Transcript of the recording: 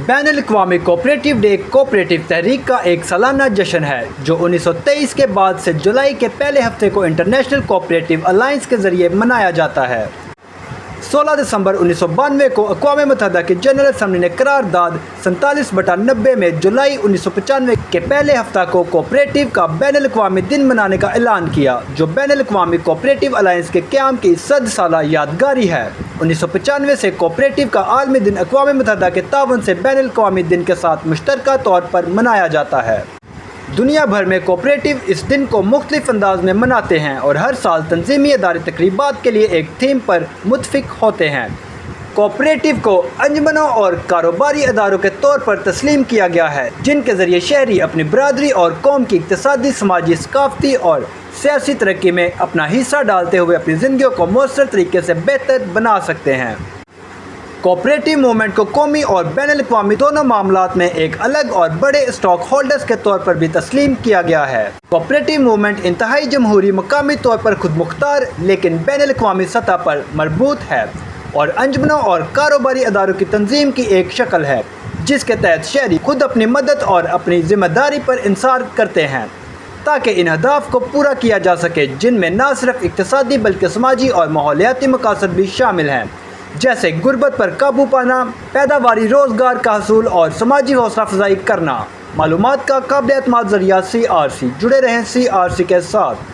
بین الاقوامی cooperative day cooperative تحریک کا ایک سالانہ جشن ہے جو 1923 کے بعد سے جولائی کے پہلے ہفتے کو انٹرنیشنل کوآپریٹو الائنس کے ذریعے منایا جاتا ہے۔ 16 دسمبر 1992 کو اقوام متحدہ کی جنرل اسمبلی نے قرارداد 47/90 میں جولائی 1995 کے پہلے ہفتہ کو کوآپریٹو کا بین الاقوامی دن منانے کا اعلان کیا، جو بین الاقوامی کوآپریٹو الائنس کے قیام کی 100 سالہ یادگاری ہے۔ 1995 سے کوآپریٹو کا عالمی دن اقوام متحدہ کے تعاون سے بین الاقوامی دن کے ساتھ مشترکہ طور پر منایا جاتا ہے۔ دنیا بھر میں کوآپریٹو اس دن کو مختلف انداز میں مناتے ہیں اور ہر سال تنظیمی ادارے تقریبات کے لیے ایک تھیم پر متفق ہوتے ہیں۔ کوآپریٹو کو انجمنوں اور کاروباری اداروں کے طور پر تسلیم کیا گیا ہے جن کے ذریعے شہری اپنی برادری اور قوم کی اقتصادی، سماجی، ثقافتی اور سیاسی ترقی میں اپنا حصہ ڈالتے ہوئے اپنی زندگیوں کو مؤثر طریقے سے بہتر بنا سکتے ہیں۔ کوآپریٹو موومنٹ کو قومی اور بین الاقوامی دونوں معاملات میں ایک الگ اور بڑے اسٹیک ہولڈرز کے طور پر بھی تسلیم کیا گیا ہے۔ کوآپریٹو موومنٹ انتہائی جمہوری، مقامی طور پر خود مختار لیکن بین الاقوامی سطح پر مربوط ہے اور انجمنوں اور کاروباری اداروں کی تنظیم کی ایک شکل ہے جس کے تحت شہری خود اپنی مدد اور اپنی ذمہ داری پر انحصار کرتے ہیں تاکہ ان اہداف کو پورا کیا جا سکے، جن میں نہ صرف اقتصادی بلکہ سماجی اور ماحولیاتی مقاصد بھی شامل ہیں، جیسے غربت پر قابو پانا، پیداواری روزگار کا حصول اور سماجی حوصلہ افزائی کرنا۔ معلومات کا قابل اعتماد ذریعہ CRC۔ جڑے رہیں CRC کے ساتھ۔